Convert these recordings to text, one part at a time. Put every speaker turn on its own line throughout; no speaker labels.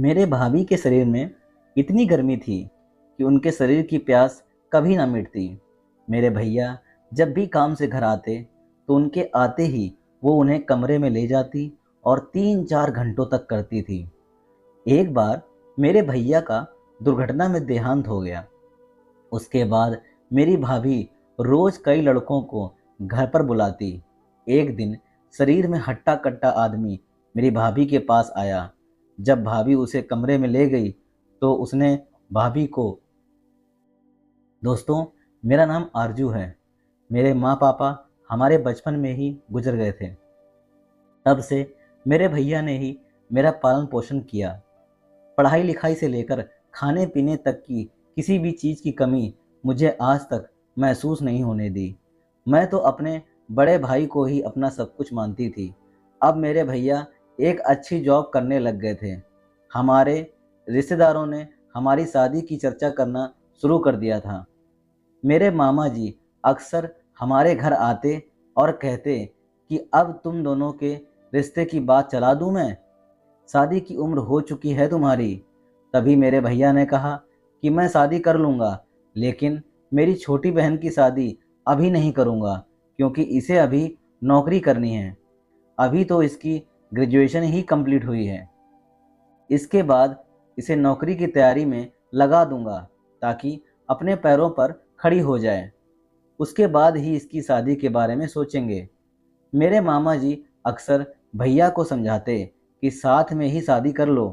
मेरे भाभी के शरीर में इतनी गर्मी थी कि उनके शरीर की प्यास कभी ना मिटती। मेरे भैया जब भी काम से घर आते तो उनके आते ही वो उन्हें कमरे में ले जाती और 3-4 घंटों तक करती थी। एक बार मेरे भैया का दुर्घटना में देहांत हो गया। उसके बाद मेरी भाभी रोज कई लड़कों को घर पर बुलाती। एक दिन शरीर में हट्टा कट्टा आदमी मेरी भाभी के पास आया। जब भाभी उसे कमरे में ले गई तो उसने भाभी को, दोस्तों, मेरा नाम आरजू है। मेरे माँ पापा हमारे बचपन में ही गुजर गए थे। तब से मेरे भैया ने ही मेरा पालन पोषण किया। पढ़ाई लिखाई से लेकर खाने पीने तक की किसी भी चीज़ की कमी मुझे आज तक महसूस नहीं होने दी। मैं तो अपने बड़े भाई को ही अपना सब कुछ मानती थी। अब मेरे भैया एक अच्छी जॉब करने लग गए थे। हमारे रिश्तेदारों ने हमारी शादी की चर्चा करना शुरू कर दिया था। मेरे मामा जी अक्सर हमारे घर आते और कहते कि अब तुम दोनों के रिश्ते की बात चला दूं मैं, शादी की उम्र हो चुकी है तुम्हारी। तभी मेरे भैया ने कहा कि मैं शादी कर लूँगा, लेकिन मेरी छोटी बहन की शादी अभी नहीं करूँगा, क्योंकि इसे अभी नौकरी करनी है। अभी तो इसकी ग्रेजुएशन ही कंप्लीट हुई है। इसके बाद इसे नौकरी की तैयारी में लगा दूंगा ताकि अपने पैरों पर खड़ी हो जाए। उसके बाद ही इसकी शादी के बारे में सोचेंगे। मेरे मामा जी अक्सर भैया को समझाते कि साथ में ही शादी कर लो,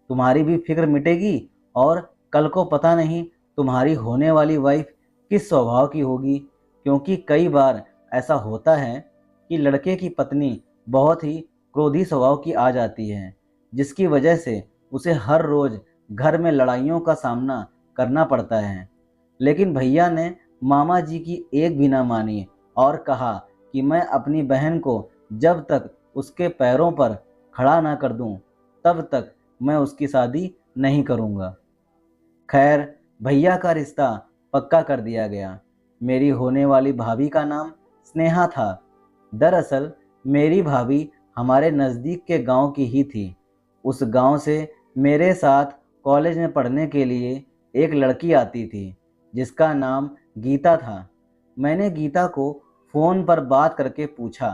तुम्हारी भी फिक्र मिटेगी और कल को पता नहीं तुम्हारी होने वाली वाइफ किस स्वभाव की होगी, क्योंकि कई बार ऐसा होता है कि लड़के की पत्नी बहुत ही क्रोधी स्वभाव की आ जाती है, जिसकी वजह से उसे हर रोज़ घर में लड़ाइयों का सामना करना पड़ता है। लेकिन भैया ने मामा जी की एक भी ना मानी और कहा कि मैं अपनी बहन को जब तक उसके पैरों पर खड़ा ना कर दूं, तब तक मैं उसकी शादी नहीं करूंगा। खैर, भैया का रिश्ता पक्का कर दिया गया। मेरी होने वाली भाभी का नाम स्नेहा था। दरअसल मेरी भाभी हमारे नज़दीक के गांव की ही थी। उस गांव से मेरे साथ कॉलेज में पढ़ने के लिए एक लड़की आती थी जिसका नाम गीता था। मैंने गीता को फ़ोन पर बात करके पूछा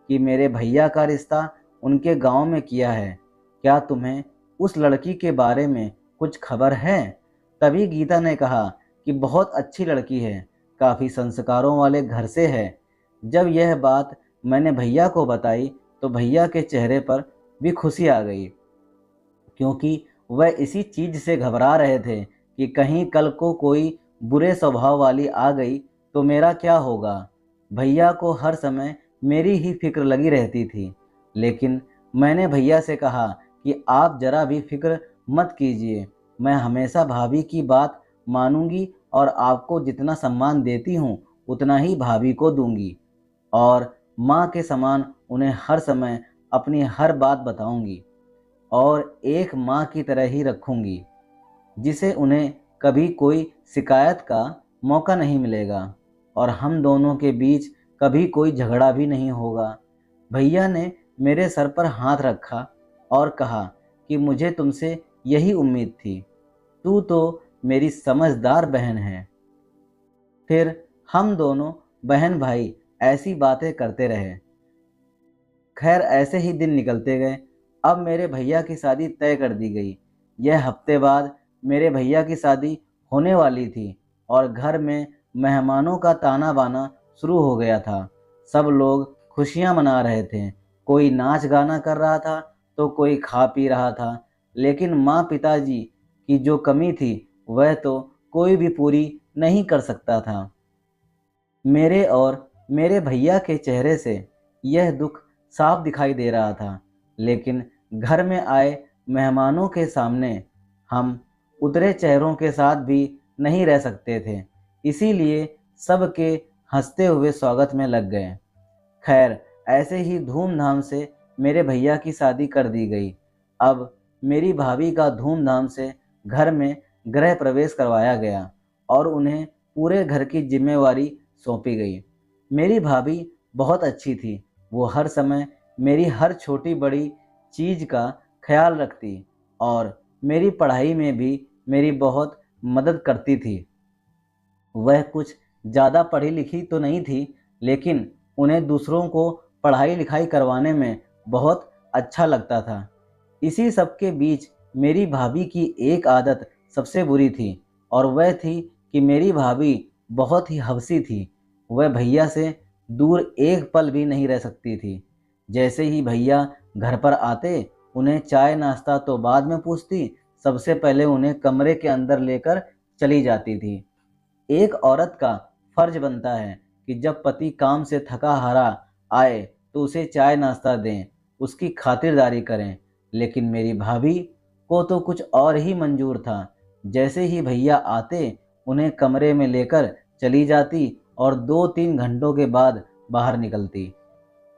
कि मेरे भैया का रिश्ता उनके गांव में किया है, क्या तुम्हें उस लड़की के बारे में कुछ खबर है? तभी गीता ने कहा कि बहुत अच्छी लड़की है, काफ़ी संस्कारों वाले घर से है। जब यह बात मैंने भैया को बताई तो भैया के चेहरे पर भी खुशी आ गई, क्योंकि वह इसी चीज़ से घबरा रहे थे कि कहीं कल को कोई बुरे स्वभाव वाली आ गई तो मेरा क्या होगा। भैया को हर समय मेरी ही फिक्र लगी रहती थी, लेकिन मैंने भैया से कहा कि आप ज़रा भी फिक्र मत कीजिए, मैं हमेशा भाभी की बात मानूंगी और आपको जितना सम्मान देती हूँ उतना ही भाभी को दूंगी, और माँ के समान उन्हें हर समय अपनी हर बात बताऊंगी और एक माँ की तरह ही रखूंगी, जिसे उन्हें कभी कोई शिकायत का मौका नहीं मिलेगा और हम दोनों के बीच कभी कोई झगड़ा भी नहीं होगा। भैया ने मेरे सर पर हाथ रखा और कहा कि मुझे तुमसे यही उम्मीद थी, तू तो मेरी समझदार बहन है। फिर हम दोनों बहन भाई ऐसी बातें करते रहे। खैर, ऐसे ही दिन निकलते गए। अब मेरे भैया की शादी तय कर दी गई। यह हफ्ते बाद मेरे भैया की शादी होने वाली थी और घर में मेहमानों का ताना बाना शुरू हो गया था। सब लोग खुशियां मना रहे थे। कोई नाच गाना कर रहा था तो कोई खा पी रहा था। लेकिन माँ पिताजी की जो कमी थी वह तो कोई भी पूरी नहीं कर सकता था। मेरे और मेरे भैया के चेहरे से यह दुख साफ दिखाई दे रहा था, लेकिन घर में आए मेहमानों के सामने हम उतरे चेहरों के साथ भी नहीं रह सकते थे, इसीलिए सबके हंसते हुए स्वागत में लग गए। खैर, ऐसे ही धूमधाम से मेरे भैया की शादी कर दी गई। अब मेरी भाभी का धूमधाम से घर में गृह प्रवेश करवाया गया और उन्हें पूरे घर की जिम्मेवारी सौंपी गई। मेरी भाभी बहुत अच्छी थी। वो हर समय मेरी हर छोटी बड़ी चीज़ का ख्याल रखती और मेरी पढ़ाई में भी मेरी बहुत मदद करती थी। वह कुछ ज़्यादा पढ़ी लिखी तो नहीं थी, लेकिन उन्हें दूसरों को पढ़ाई लिखाई करवाने में बहुत अच्छा लगता था। इसी सब के बीच मेरी भाभी की एक आदत सबसे बुरी थी, और वह थी कि मेरी भाभी बहुत ही हवसी थी। वह भैया से दूर एक पल भी नहीं रह सकती थी। जैसे ही भैया घर पर आते, उन्हें चाय नाश्ता तो बाद में पूछती, सबसे पहले उन्हें कमरे के अंदर लेकर चली जाती थी। एक औरत का फर्ज बनता है कि जब पति काम से थका हारा आए तो उसे चाय नाश्ता दें, उसकी खातिरदारी करें। लेकिन मेरी भाभी को तो कुछ और ही मंजूर था। जैसे ही भैया आते, उन्हें कमरे में लेकर चली जाती और 2-3 घंटों के बाद बाहर निकलती।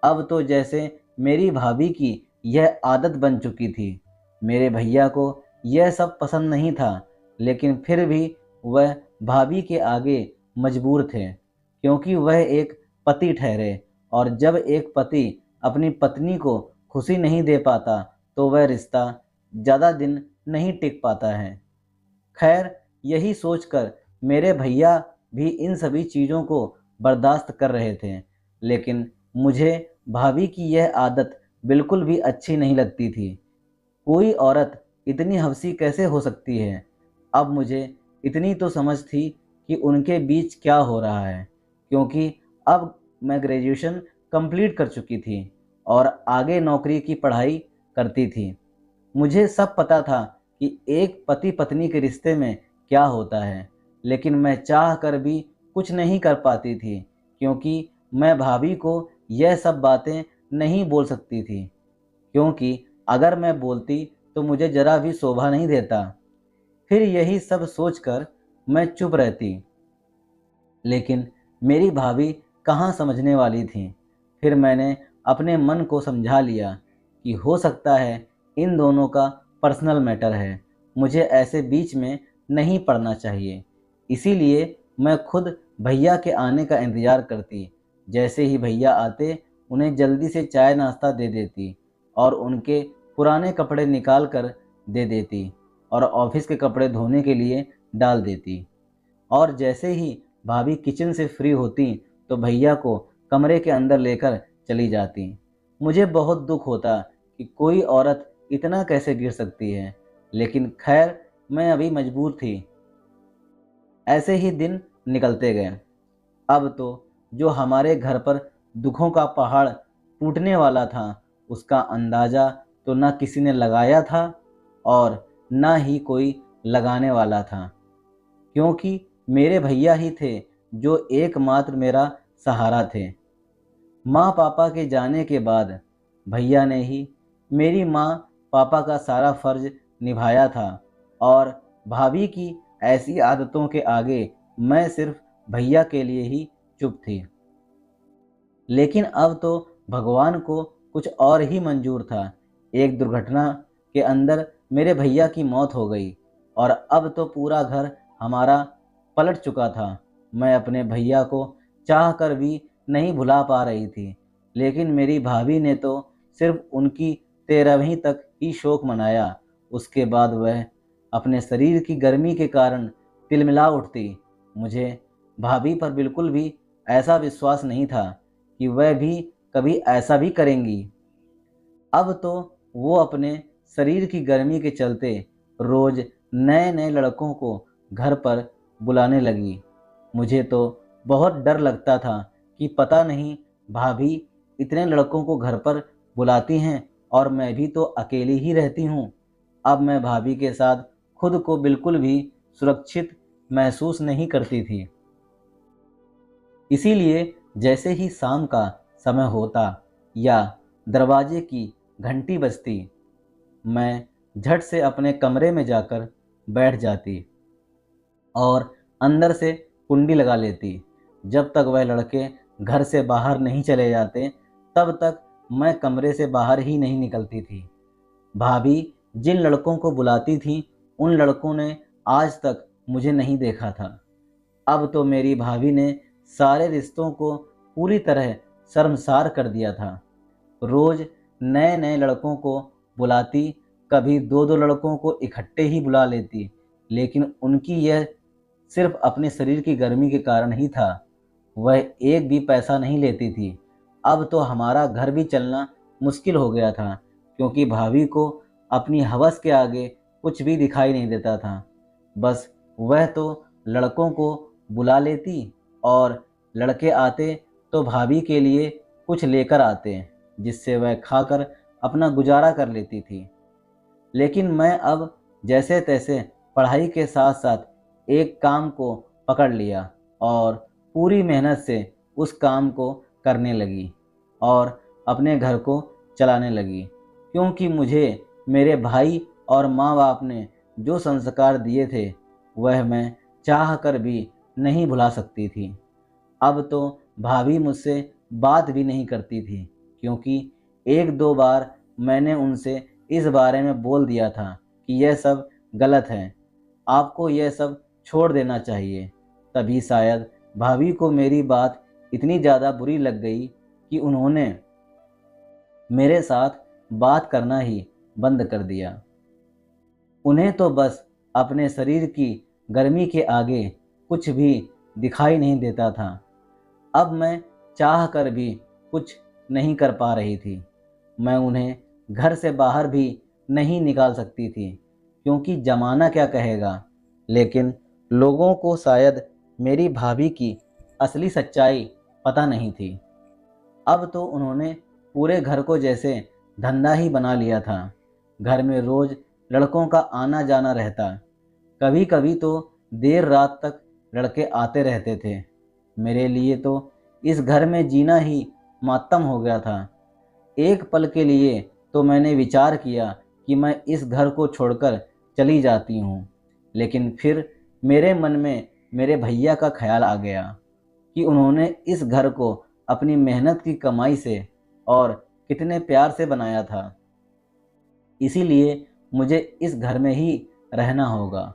अब तो जैसे मेरी भाभी की यह आदत बन चुकी थी। मेरे भैया को यह सब पसंद नहीं था, लेकिन फिर भी वह भाभी के आगे मजबूर थे, क्योंकि वह एक पति ठहरे, और जब एक पति अपनी पत्नी को खुशी नहीं दे पाता तो वह रिश्ता ज़्यादा दिन नहीं टिक पाता है। खैर, यही सोचकर मेरे भैया भी इन सभी चीज़ों को बर्दाश्त कर रहे थे, लेकिन मुझे भाभी की यह आदत बिल्कुल भी अच्छी नहीं लगती थी। कोई औरत इतनी हवसी कैसे हो सकती है? अब मुझे इतनी तो समझ थी कि उनके बीच क्या हो रहा है, क्योंकि अब मैं ग्रेजुएशन कंप्लीट कर चुकी थी और आगे नौकरी की पढ़ाई करती थी। मुझे सब पता था कि एक पति पत्नी के रिश्ते में क्या होता है, लेकिन मैं चाह कर भी कुछ नहीं कर पाती थी, क्योंकि मैं भाभी को यह सब बातें नहीं बोल सकती थी, क्योंकि अगर मैं बोलती तो मुझे ज़रा भी शोभा नहीं देता। फिर यही सब सोचकर मैं चुप रहती, लेकिन मेरी भाभी कहाँ समझने वाली थी। फिर मैंने अपने मन को समझा लिया कि हो सकता है इन दोनों का पर्सनल मैटर है, मुझे ऐसे बीच में नहीं पड़ना चाहिए। इसीलिए मैं खुद भैया के आने का इंतज़ार करती। जैसे ही भैया आते, उन्हें जल्दी से चाय नाश्ता दे देती और उनके पुराने कपड़े निकाल कर दे देती और ऑफिस के कपड़े धोने के लिए डाल देती। और जैसे ही भाभी किचन से फ्री होती तो भैया को कमरे के अंदर लेकर चली जाती। मुझे बहुत दुख होता कि कोई औरत इतना कैसे गिर सकती है, लेकिन खैर मैं अभी मजबूर थी। ऐसे ही दिन निकलते गए। अब तो जो हमारे घर पर दुखों का पहाड़ टूटने वाला था, उसका अंदाज़ा तो न किसी ने लगाया था और न ही कोई लगाने वाला था, क्योंकि मेरे भैया ही थे जो एकमात्र मेरा सहारा थे। माँ पापा के जाने के बाद भैया ने ही मेरी माँ पापा का सारा फर्ज निभाया था, और भाभी की ऐसी आदतों के आगे मैं सिर्फ भैया के लिए ही चुप थी। लेकिन अब तो भगवान को कुछ और ही मंजूर था। एक दुर्घटना के अंदर मेरे भैया की मौत हो गई और अब तो पूरा घर हमारा पलट चुका था। मैं अपने भैया को चाह कर भी नहीं भुला पा रही थी, लेकिन मेरी भाभी ने तो सिर्फ उनकी 13वीं तक ही शोक मनाया। उसके बाद वह अपने शरीर की गर्मी के कारण तिलमिला उठती। मुझे भाभी पर बिल्कुल भी ऐसा विश्वास नहीं था कि वह भी कभी ऐसा भी करेंगी। अब तो वो अपने शरीर की गर्मी के चलते रोज नए नए लड़कों को घर पर बुलाने लगी। मुझे तो बहुत डर लगता था कि पता नहीं भाभी इतने लड़कों को घर पर बुलाती हैं और मैं भी तो अकेली ही रहती हूँ। अब मैं भाभी के साथ खुद को बिल्कुल भी सुरक्षित महसूस नहीं करती थी। इसीलिए जैसे ही शाम का समय होता या दरवाजे की घंटी बजती, मैं झट से अपने कमरे में जाकर बैठ जाती और अंदर से कुंडी लगा लेती। जब तक वह लड़के घर से बाहर नहीं चले जाते, तब तक मैं कमरे से बाहर ही नहीं निकलती थी। भाभी जिन लड़कों को बुलाती थी, उन लड़कों ने आज तक मुझे नहीं देखा था। अब तो मेरी भाभी ने सारे रिश्तों को पूरी तरह शर्मसार कर दिया था। रोज नए नए लड़कों को बुलाती कभी दो दो लड़कों को इकट्ठे ही बुला लेती, लेकिन उनकी यह सिर्फ अपने शरीर की गर्मी के कारण ही था। वह एक भी पैसा नहीं लेती थी। अब तो हमारा घर भी चलना मुश्किल हो गया था, क्योंकि भाभी को अपनी हवस के आगे कुछ भी दिखाई नहीं देता था। बस वह तो लड़कों को बुला लेती और लड़के आते तो भाभी के लिए कुछ लेकर आते, जिससे वह खाकर अपना गुजारा कर लेती थी। लेकिन मैं अब जैसे तैसे पढ़ाई के साथ साथ एक काम को पकड़ लिया और पूरी मेहनत से उस काम को करने लगी और अपने घर को चलाने लगी, क्योंकि मुझे मेरे भाई और माँ बाप ने जो संस्कार दिए थे वह मैं चाह कर भी नहीं भुला सकती थी। अब तो भाभी मुझसे बात भी नहीं करती थी, क्योंकि एक दो बार मैंने उनसे इस बारे में बोल दिया था कि यह सब गलत है, आपको यह सब छोड़ देना चाहिए। तभी शायद भाभी को मेरी बात इतनी ज़्यादा बुरी लग गई कि उन्होंने मेरे साथ बात करना ही बंद कर दिया। उन्हें तो बस अपने शरीर की गर्मी के आगे कुछ भी दिखाई नहीं देता था। अब मैं चाह कर भी कुछ नहीं कर पा रही थी। मैं उन्हें घर से बाहर भी नहीं निकाल सकती थी, क्योंकि ज़माना क्या कहेगा। लेकिन लोगों को शायद मेरी भाभी की असली सच्चाई पता नहीं थी। अब तो उन्होंने पूरे घर को जैसे धंधा ही बना लिया था। घर में रोज़ लड़कों का आना जाना रहता। कभी कभी तो देर रात तक लड़के आते रहते थे। मेरे लिए तो इस घर में जीना ही मातम हो गया था। एक पल के लिए तो मैंने विचार किया कि मैं इस घर को छोड़कर चली जाती हूँ, लेकिन फिर मेरे मन में मेरे भैया का ख्याल आ गया कि उन्होंने इस घर को अपनी मेहनत की कमाई से और कितने प्यार से बनाया था। इसीलिए मुझे इस घर में ही रहना होगा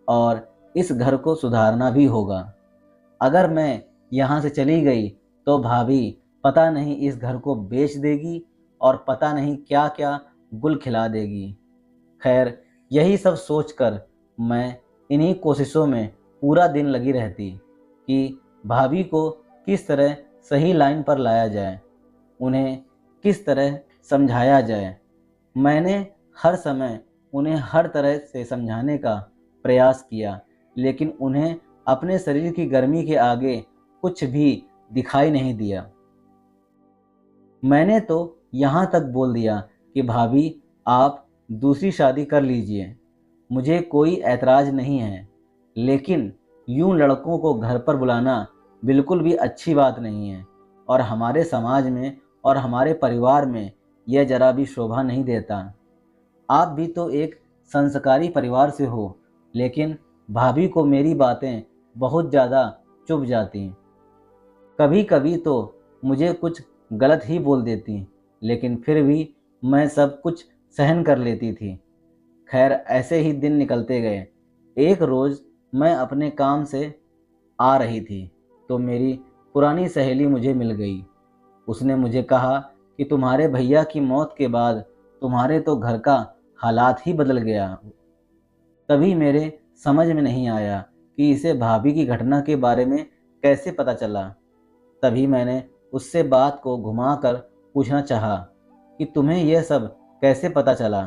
और इस घर को सुधारना भी होगा। अगर मैं यहाँ से चली गई तो भाभी पता नहीं इस घर को बेच देगी और पता नहीं क्या क्या गुल खिला देगी। खैर, यही सब सोचकर मैं इन्हीं कोशिशों में पूरा दिन लगी रहती कि भाभी को किस तरह सही लाइन पर लाया जाए, उन्हें किस तरह समझाया जाए। मैंने हर समय उन्हें हर तरह से समझाने का प्रयास किया, लेकिन उन्हें अपने शरीर की गर्मी के आगे कुछ भी दिखाई नहीं दिया। मैंने तो यहाँ तक बोल दिया कि भाभी, आप दूसरी शादी कर लीजिए, मुझे कोई ऐतराज़ नहीं है, लेकिन यूं लड़कों को घर पर बुलाना बिल्कुल भी अच्छी बात नहीं है और हमारे समाज में और हमारे परिवार में यह जरा भी शोभा नहीं देता। आप भी तो एक संस्कारी परिवार से हो, लेकिन भाभी को मेरी बातें बहुत ज़्यादा चुभ जाती। कभी कभी तो मुझे कुछ गलत ही बोल देती, लेकिन फिर भी मैं सब कुछ सहन कर लेती थी। खैर, ऐसे ही दिन निकलते गए। एक रोज़ मैं अपने काम से आ रही थी तो मेरी पुरानी सहेली मुझे मिल गई। उसने मुझे कहा कि तुम्हारे भैया की मौत के बाद तुम्हारे तो घर का हालात ही बदल गया। तभी मेरे समझ में नहीं आया कि इसे भाभी की घटना के बारे में कैसे पता चला। तभी मैंने उससे बात को घुमाकर पूछना चाहा कि तुम्हें यह सब कैसे पता चला।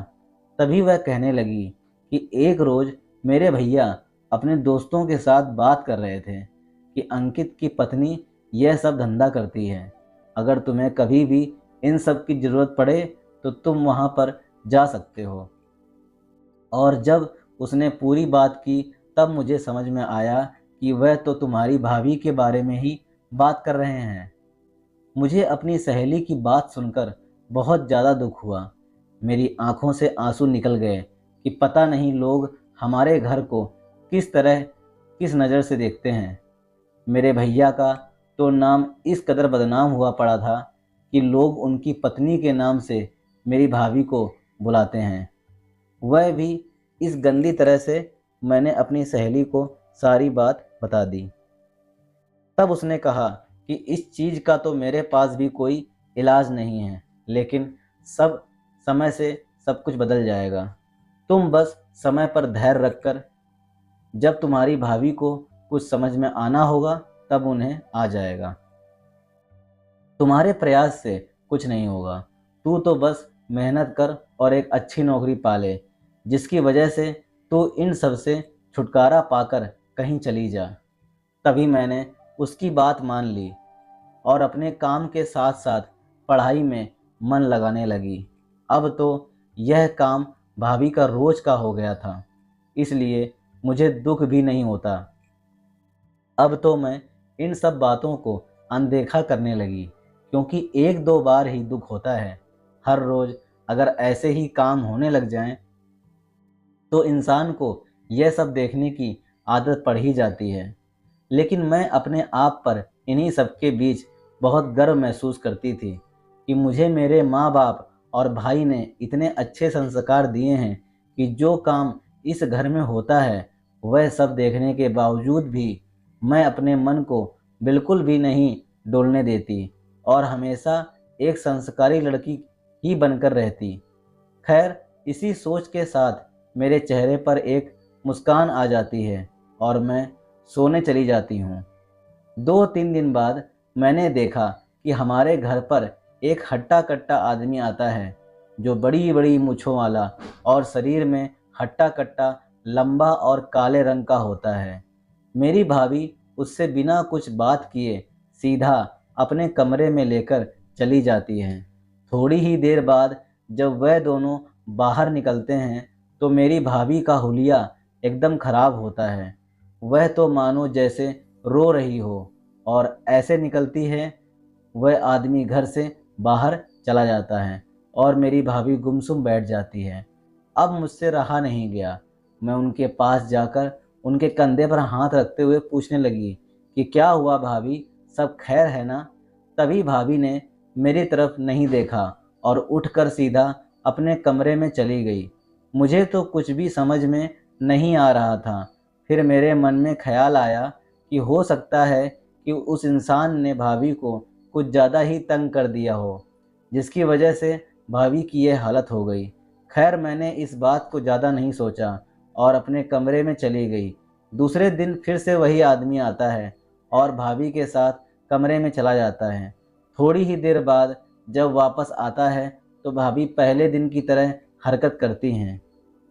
तभी वह कहने लगी कि एक रोज़ मेरे भैया अपने दोस्तों के साथ बात कर रहे थे कि अंकित की पत्नी यह सब धंधा करती है, अगर तुम्हें कभी भी इन सब की ज़रूरत पड़े तो तुम वहाँ पर जा सकते हो। और जब उसने पूरी बात की तब मुझे समझ में आया कि वह तो तुम्हारी भाभी के बारे में ही बात कर रहे हैं। मुझे अपनी सहेली की बात सुनकर बहुत ज़्यादा दुख हुआ। मेरी आंखों से आंसू निकल गए कि पता नहीं लोग हमारे घर को किस तरह किस नज़र से देखते हैं। मेरे भैया का तो नाम इस कदर बदनाम हुआ पड़ा था कि लोग उनकी पत्नी के नाम से मेरी भाभी को बुलाते हैं। वह भी इस गंदी तरह से। मैंने अपनी सहेली को सारी बात बता दी। तब उसने कहा कि इस चीज़ का तो मेरे पास भी कोई इलाज नहीं है, लेकिन सब समय से सब कुछ बदल जाएगा। तुम बस समय पर धैर्य रखकर, जब तुम्हारी भाभी को कुछ समझ में आना होगा तब उन्हें आ जाएगा। तुम्हारे प्रयास से कुछ नहीं होगा। तू तो बस मेहनत कर और एक अच्छी नौकरी पाले, जिसकी वजह से तू इन सब से छुटकारा पाकर कहीं चली जा। तभी मैंने उसकी बात मान ली और अपने काम के साथ साथ पढ़ाई में मन लगाने लगी। अब तो यह काम भाभी का रोज का हो गया था, इसलिए मुझे दुख भी नहीं होता। अब तो मैं इन सब बातों को अनदेखा करने लगी, क्योंकि एक दो बार ही दुख होता है। हर रोज अगर ऐसे ही काम होने लग जाएं तो इंसान को यह सब देखने की आदत पड़ ही जाती है। लेकिन मैं अपने आप पर इन्हीं सब के बीच बहुत गर्व महसूस करती थी कि मुझे मेरे माँ बाप और भाई ने इतने अच्छे संस्कार दिए हैं कि जो काम इस घर में होता है वह सब देखने के बावजूद भी मैं अपने मन को बिल्कुल भी नहीं डोलने देती और हमेशा एक संस्कारी लड़की ही बनकर रहती। खैर, इसी सोच के साथ मेरे चेहरे पर एक मुस्कान आ जाती है और मैं सोने चली जाती हूँ। 2-3 दिन बाद मैंने देखा कि हमारे घर पर एक हट्टा कट्टा आदमी आता है, जो बड़ी बड़ी मूँछों वाला और शरीर में हट्टा कट्टा लंबा और काले रंग का होता है। मेरी भाभी उससे बिना कुछ बात किए सीधा अपने कमरे में लेकर चली जाती हैं। थोड़ी ही देर बाद जब वह दोनों बाहर निकलते हैं तो मेरी भाभी का हुलिया एकदम खराब होता है। वह तो मानो जैसे रो रही हो और ऐसे निकलती है। वह आदमी घर से बाहर चला जाता है और मेरी भाभी गुमसुम बैठ जाती है। अब मुझसे रहा नहीं गया। मैं उनके पास जाकर उनके कंधे पर हाथ रखते हुए पूछने लगी कि क्या हुआ भाभी, सब खैर है ना? तभी भाभी ने मेरी तरफ नहीं देखा और उठकर सीधा अपने कमरे में चली गई। मुझे तो कुछ भी समझ में नहीं आ रहा था। फिर मेरे मन में ख्याल आया कि हो सकता है कि उस इंसान ने भाभी को कुछ ज़्यादा ही तंग कर दिया हो, जिसकी वजह से भाभी की यह हालत हो गई। खैर, मैंने इस बात को ज़्यादा नहीं सोचा और अपने कमरे में चली गई। दूसरे दिन फिर से वही आदमी आता है और भाभी के साथ कमरे में चला जाता है। थोड़ी ही देर बाद जब वापस आता है तो भाभी पहले दिन की तरह हरकत करती हैं।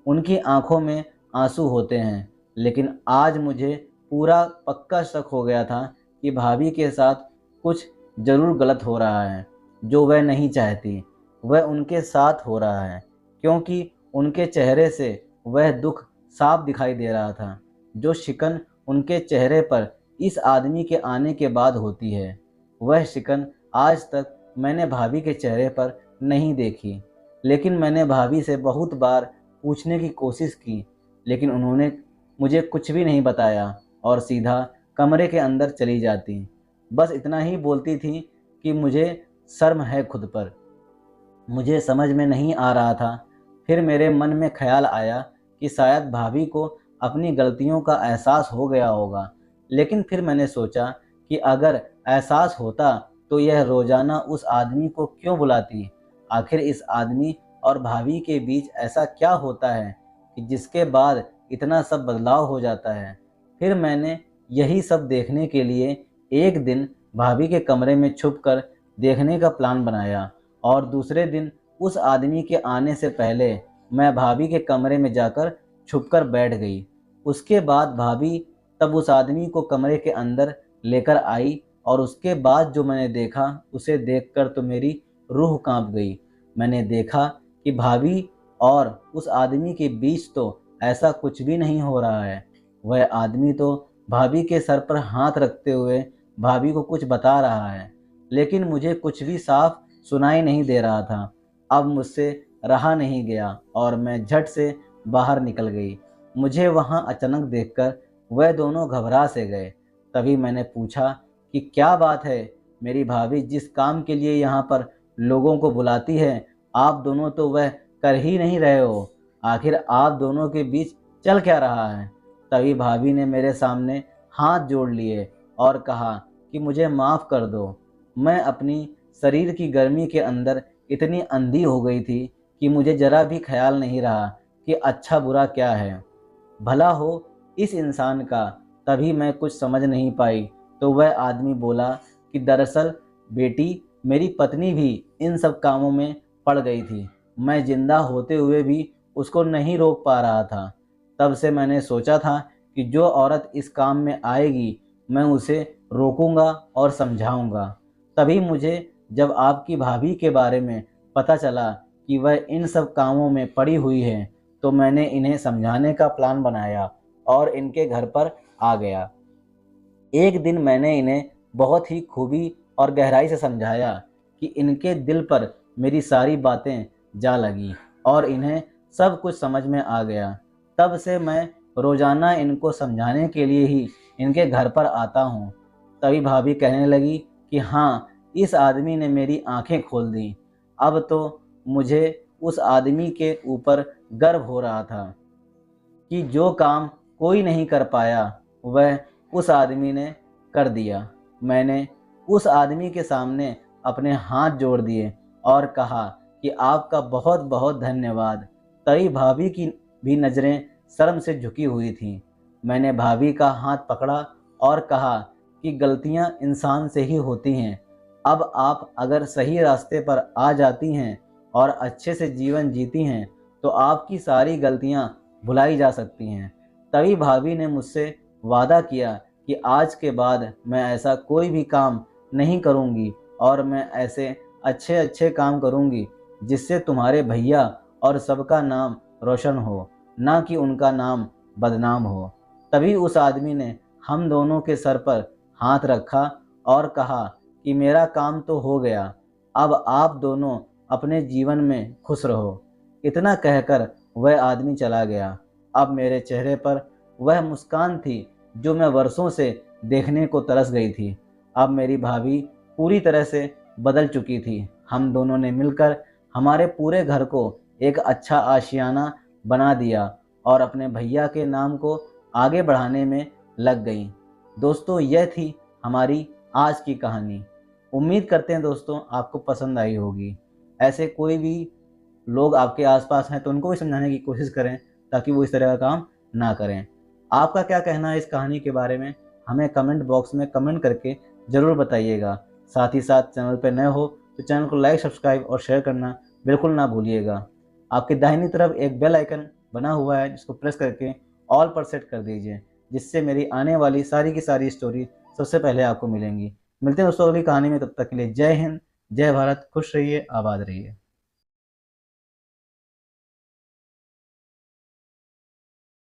उनकी आंखों में आंसू होते हैं, लेकिन आज मुझे पूरा पक्का शक हो गया था कि भाभी के साथ कुछ ज़रूर गलत हो रहा है, जो वह नहीं चाहती वह उनके साथ हो रहा है, क्योंकि उनके चेहरे से वह दुख साफ दिखाई दे रहा था। जो शिकन उनके चेहरे पर इस आदमी के आने के बाद होती है, वह शिकन आज तक मैंने भाभी के चेहरे पर नहीं देखी। लेकिन मैंने भाभी से बहुत बार पूछने की कोशिश की, लेकिन उन्होंने मुझे कुछ भी नहीं बताया और सीधा कमरे के अंदर चली जाती। बस इतना ही बोलती थी कि मुझे शर्म है खुद पर। मुझे समझ में नहीं आ रहा था। फिर मेरे मन में ख्याल आया कि शायद भाभी को अपनी गलतियों का एहसास हो गया होगा। लेकिन फिर मैंने सोचा कि अगर एहसास होता तो यह रोज़ाना उस आदमी को क्यों बुलाती? आखिर इस आदमी और भाभी के बीच ऐसा क्या होता है कि जिसके बाद इतना सब बदलाव हो जाता है? फिर मैंने यही सब देखने के लिए एक दिन भाभी के कमरे में छुपकर देखने का प्लान बनाया और दूसरे दिन उस आदमी के आने से पहले मैं भाभी के कमरे में जाकर छुपकर बैठ गई। उसके बाद भाभी तब उस आदमी को कमरे के अंदर लेकर आई और उसके बाद जो मैंने देखा उसे देखकर तो मेरी रूह कांप गई। मैंने देखा कि भाभी और उस आदमी के बीच तो ऐसा कुछ भी नहीं हो रहा है। वह आदमी तो भाभी के सर पर हाथ रखते हुए भाभी को कुछ बता रहा है, लेकिन मुझे कुछ भी साफ सुनाई नहीं दे रहा था। अब मुझसे रहा नहीं गया और मैं झट से बाहर निकल गई। मुझे वहां अचानक देखकर वह दोनों घबरा से गए। तभी मैंने पूछा कि क्या बात है? मेरी भाभी जिस काम के लिए यहाँ पर लोगों को बुलाती है, आप दोनों तो वह कर ही नहीं रहे हो। आखिर आप दोनों के बीच चल क्या रहा है? तभी भाभी ने मेरे सामने हाथ जोड़ लिए और कहा कि मुझे माफ़ कर दो। मैं अपनी शरीर की गर्मी के अंदर इतनी अंधी हो गई थी कि मुझे जरा भी ख्याल नहीं रहा कि अच्छा बुरा क्या है, भला हो इस इंसान का। तभी मैं कुछ समझ नहीं पाई तो वह आदमी बोला कि दरअसल बेटी, मेरी पत्नी भी इन सब कामों में पड़ गई थी। मैं जिंदा होते हुए भी उसको नहीं रोक पा रहा था। तब से मैंने सोचा था कि जो औरत इस काम में आएगी मैं उसे रोकूंगा और समझाऊंगा। तभी मुझे जब आपकी भाभी के बारे में पता चला कि वह इन सब कामों में पड़ी हुई है तो मैंने इन्हें समझाने का प्लान बनाया और इनके घर पर आ गया। एक दिन मैंने इन्हें बहुत ही खूबी और गहराई से समझाया कि इनके दिल पर मेरी सारी बातें जा लगी और इन्हें सब कुछ समझ में आ गया। तब से मैं रोज़ाना इनको समझाने के लिए ही इनके घर पर आता हूँ। तभी भाभी कहने लगी कि हाँ, इस आदमी ने मेरी आंखें खोल दी। अब तो मुझे उस आदमी के ऊपर गर्व हो रहा था कि जो काम कोई नहीं कर पाया वह उस आदमी ने कर दिया। मैंने उस आदमी के सामने अपने हाथ जोड़ दिए और कहा कि आपका बहुत बहुत धन्यवाद। तभी भाभी की भी नज़रें शर्म से झुकी हुई थीं। मैंने भाभी का हाथ पकड़ा और कहा कि गलतियां इंसान से ही होती हैं। अब आप अगर सही रास्ते पर आ जाती हैं और अच्छे से जीवन जीती हैं तो आपकी सारी गलतियां भुलाई जा सकती हैं। तभी भाभी ने मुझसे वादा किया कि आज के बाद मैं ऐसा कोई भी काम नहीं करूंगी और मैं ऐसे अच्छे अच्छे काम करूंगी जिससे तुम्हारे भैया और सबका नाम रोशन हो, ना कि उनका नाम बदनाम हो। तभी उस आदमी ने हम दोनों के सर पर हाथ रखा और कहा कि मेरा काम तो हो गया, अब आप दोनों अपने जीवन में खुश रहो। इतना कहकर वह आदमी चला गया। अब मेरे चेहरे पर वह मुस्कान थी जो मैं वर्षों से देखने को तरस गई थी। अब मेरी भाभी पूरी तरह से बदल चुकी थी। हम दोनों ने मिलकर हमारे पूरे घर को एक अच्छा आशियाना बना दिया और अपने भैया के नाम को आगे बढ़ाने में लग गई। दोस्तों, यह थी हमारी आज की कहानी। उम्मीद करते हैं दोस्तों आपको पसंद आई होगी। ऐसे कोई भी लोग आपके आसपास हैं तो उनको भी समझाने की कोशिश करें ताकि वो इस तरह का काम ना करें। आपका क्या कहना है इस कहानी के बारे में, हमें कमेंट बॉक्स में कमेंट करके ज़रूर बताइएगा। साथ ही साथ चैनल पर नए हो तो चैनल को लाइक, सब्सक्राइब और शेयर करना बिल्कुल ना भूलिएगा। आपकी दाहिनी तरफ एक बेल आइकन बना हुआ है जिसको प्रेस करके ऑल पर सेट कर दीजिए, जिससे मेरी आने वाली सारी की सारी स्टोरी सबसे पहले आपको मिलेंगी। मिलते हैं दोस्तों अगली कहानी में, तब तक के लिए जय हिंद, जय भारत, खुश रहिए, आबाद रहिए।